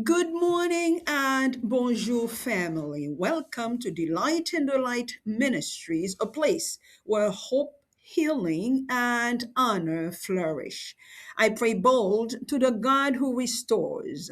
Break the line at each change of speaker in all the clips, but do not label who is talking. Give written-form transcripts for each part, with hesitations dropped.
Good morning and bonjour, family. Welcome to Delight and Delight Ministries, a place where hope, healing, and honor flourish. I pray bold to the God who restores.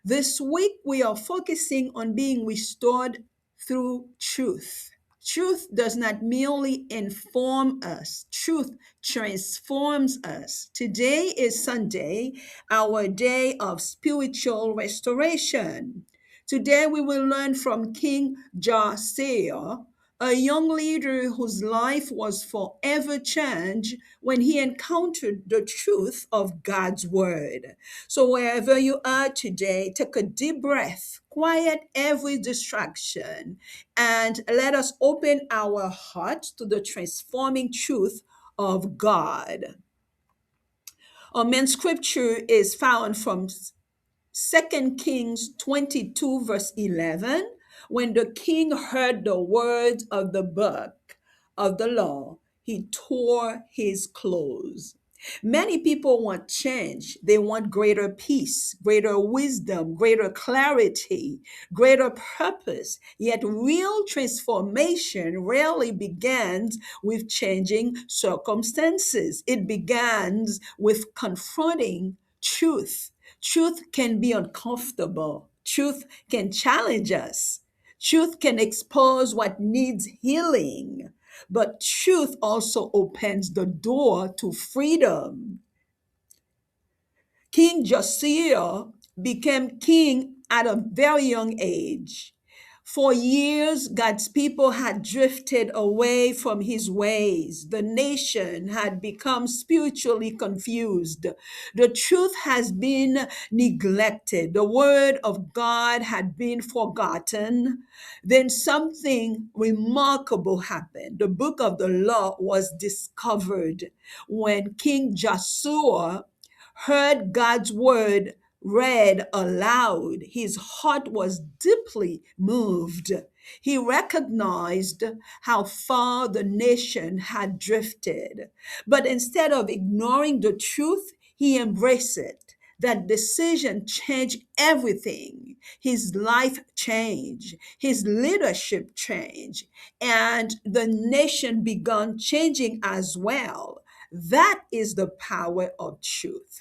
This week, we are focusing on being restored through truth. Truth does not merely inform us, truth transforms us. Today is Sunday, our day of spiritual restoration. Today, we will learn from King Josiah, a young leader whose life was forever changed when he encountered the truth of God's word. So, wherever you are today, take a deep breath, quiet every distraction, and let us open our hearts to the transforming truth of God. Our main scripture is found from Second Kings 22, verse 11. When the king heard the words of the book of the law, he tore his clothes. Many people want change. They want greater peace, greater wisdom, greater clarity, greater purpose. Yet real transformation rarely begins with changing circumstances. It begins with confronting truth. Truth can be uncomfortable. Truth can challenge us. Truth can expose what needs healing. But truth also opens the door to freedom. King Josiah became king at a very young age. For years, God's people had drifted away from his ways. The nation had become spiritually confused. The truth has been neglected. The word of God had been forgotten. Then something remarkable happened. The book of the law was discovered when King Joshua heard God's word read aloud. His heart was deeply moved. He recognized how far the nation had drifted. But instead of ignoring the truth, he embraced it. That decision changed everything. His life changed, his leadership changed, and the nation began changing as well. That is the power of truth.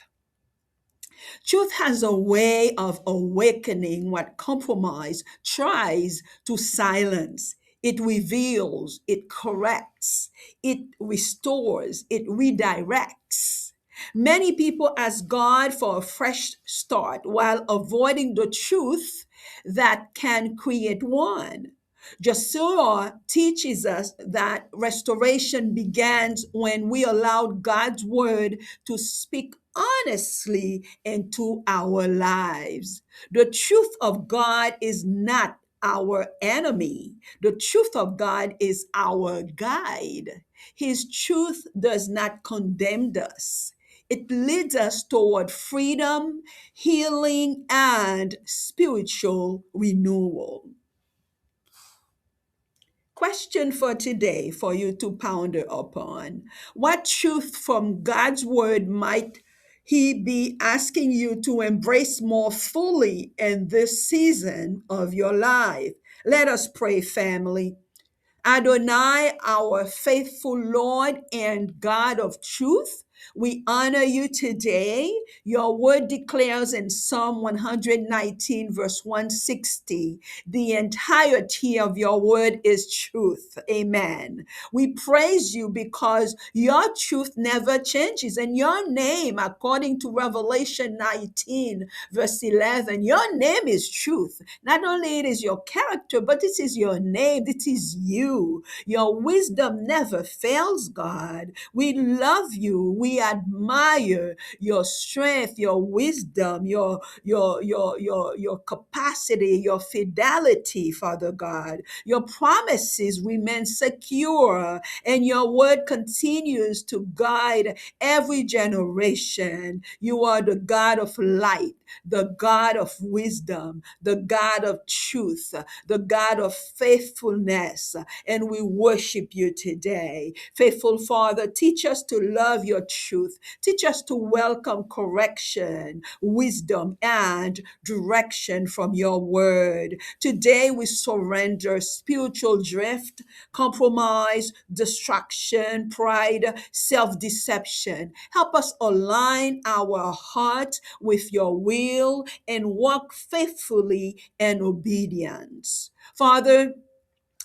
Truth has a way of awakening what compromise tries to silence. It reveals, it corrects, it restores, it redirects. Many people ask God for a fresh start while avoiding the truth that can create one. Joshua teaches us that restoration begins when we allow God's word to speak honestly into our lives. The truth of God is not our enemy. The truth of God is our guide. His truth does not condemn us. It leads us toward freedom, healing, and spiritual renewal. Question for today for you to ponder upon. What truth from God's word might he be asking you to embrace more fully in this season of your life? Let us pray, family. Adonai, our faithful Lord and God of truth, we honor you today. Your word declares in Psalm 119, verse 160, the entirety of your word is truth. Amen. We praise you because your truth never changes. And your name, according to Revelation 19, verse 11, your name is truth. Not only it is your character, but this is your name. This is you. Your wisdom never fails, God. We love you. We admire your strength, your wisdom, your capacity, your fidelity, Father God. Your promises remain secure, and your word continues to guide every generation. You are the God of light, the God of wisdom, the God of truth, the God of faithfulness. And we worship you today. Faithful Father, teach us to love your truth. Teach us to welcome correction, wisdom, and direction from your word. Today we surrender spiritual drift, compromise, distraction, pride, self deception. Help us align our heart with your will and walk faithfully in obedience. Father,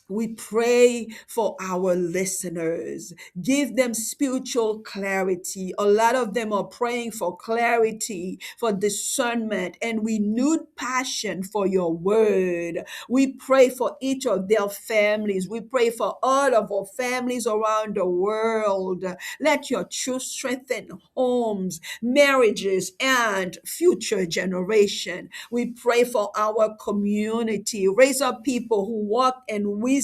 we pray for our listeners. Give them spiritual clarity. A lot of them are praying for clarity, for discernment, and renewed passion for your word. We pray for each of their families. We pray for all of our families around the world. Let your truth strengthen homes, marriages, and future generation. We pray for our community. Raise up people who walk in wisdom,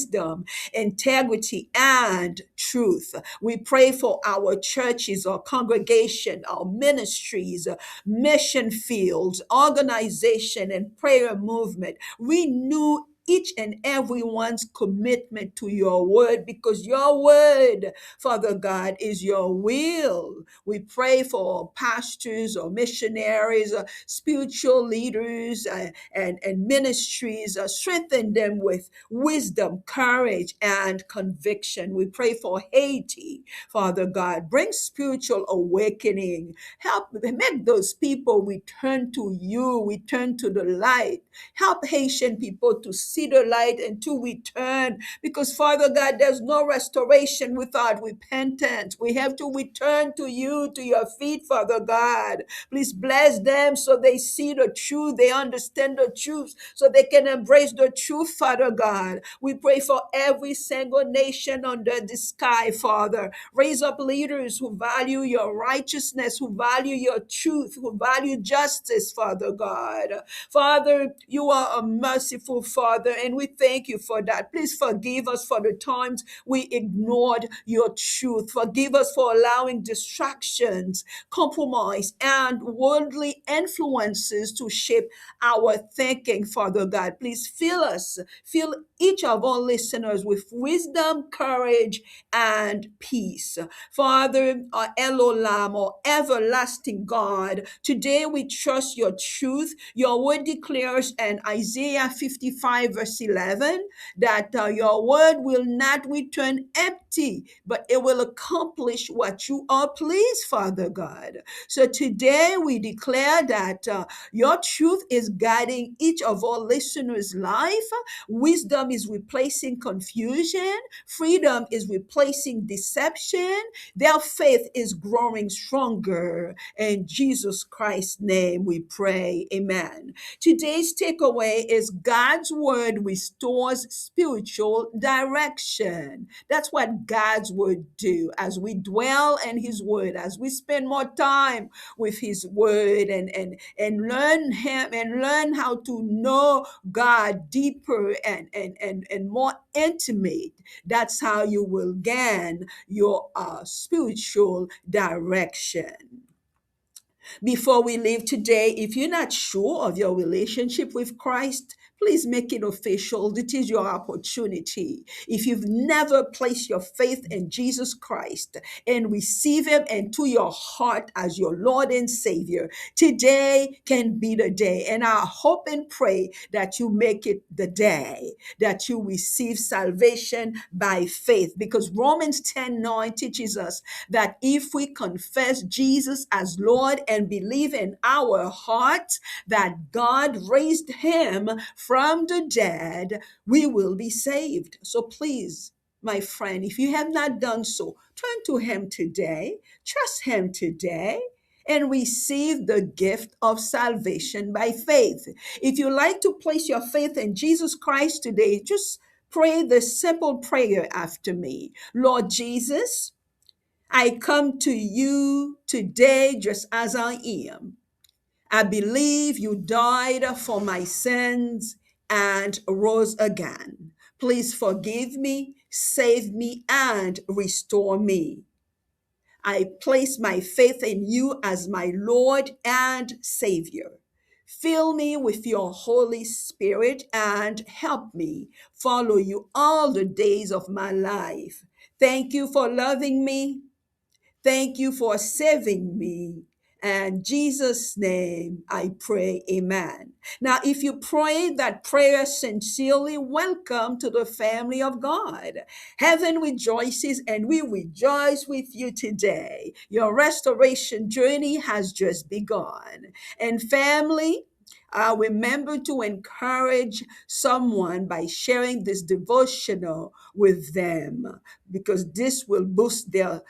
integrity, and truth. We pray for our churches, our congregation, our ministries, mission fields, organization, and prayer movement. Renew each and everyone's commitment to your word, because your word, Father God, is your will. We pray for pastors or missionaries, spiritual leaders, and ministries. Strengthen them with wisdom, courage, and conviction. We pray for Haiti, Father God. Bring spiritual awakening. Help make those people return to you, return to the light. Help Haitian people to see the light and to return, because Father God, there's no restoration without repentance. We have to return to you, to your feet, Father God. Please bless them so they see the truth, they understand the truth, so they can embrace the truth, Father God. We pray for every single nation under the sky, Father. Raise up leaders who value your righteousness, who value your truth, who value justice, Father God. Father, you are a merciful Father, and we thank you for that. Please forgive us for the times we ignored your truth. Forgive us for allowing distractions, compromise, and worldly influences to shape our thinking, Father God. Please fill each of our listeners with wisdom, courage, and peace. Father, our Elolam, our everlasting God, today we trust your truth. Your word declares in Isaiah 55, verse 11, that your word will not return empty, but it will accomplish what you are pleased, Father God. So today we declare that your truth is guiding each of our listeners' life. Wisdom is replacing confusion. Freedom is replacing deception. Their faith is growing stronger. In Jesus Christ's name we pray. Amen. Today's takeaway is God's word restores spiritual direction. That's what God's word do. As we dwell in his word, as we spend more time with his word, and learn him and learn how to know God deeper and more intimate, that's how you will gain your spiritual direction. Before we leave today, if you're not sure of your relationship with Christ, please make it official. This is your opportunity. If you've never placed your faith in Jesus Christ and receive him into your heart as your Lord and Savior, today can be the day. And I hope and pray that you make it the day that you receive salvation by faith, because Romans 10:9 teaches us that if we confess Jesus as Lord and believe in our hearts that God raised him from the dead, we will be saved. So please, my friend, if you have not done so, turn to him today, trust him today, and receive the gift of salvation by faith. If you like to place your faith in Jesus Christ today, just pray the simple prayer after me. Lord Jesus, I come to you today just as I am. I believe you died for my sins and rose again. Please forgive me, save me, and restore me. I place my faith in you as my Lord and Savior. Fill me with your Holy Spirit and help me follow you all the days of my life. Thank you for loving me. Thank you for saving me. And Jesus' name I pray, amen. Now, if you pray that prayer sincerely, welcome to the family of God. Heaven rejoices and we rejoice with you today. Your restoration journey has just begun. And family, remember to encourage someone by sharing this devotional with them because this will boost their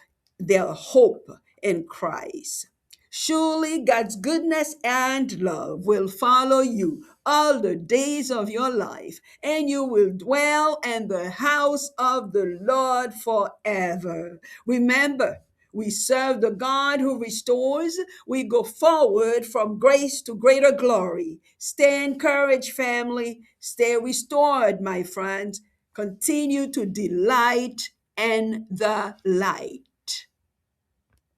hope in Christ. Surely God's goodness and love will follow you all the days of your life, and you will dwell in the house of the Lord forever. Remember, we serve the God who restores. We go forward from grace to greater glory. Stay encouraged, family. Stay restored, my friends. Continue to delight in the light.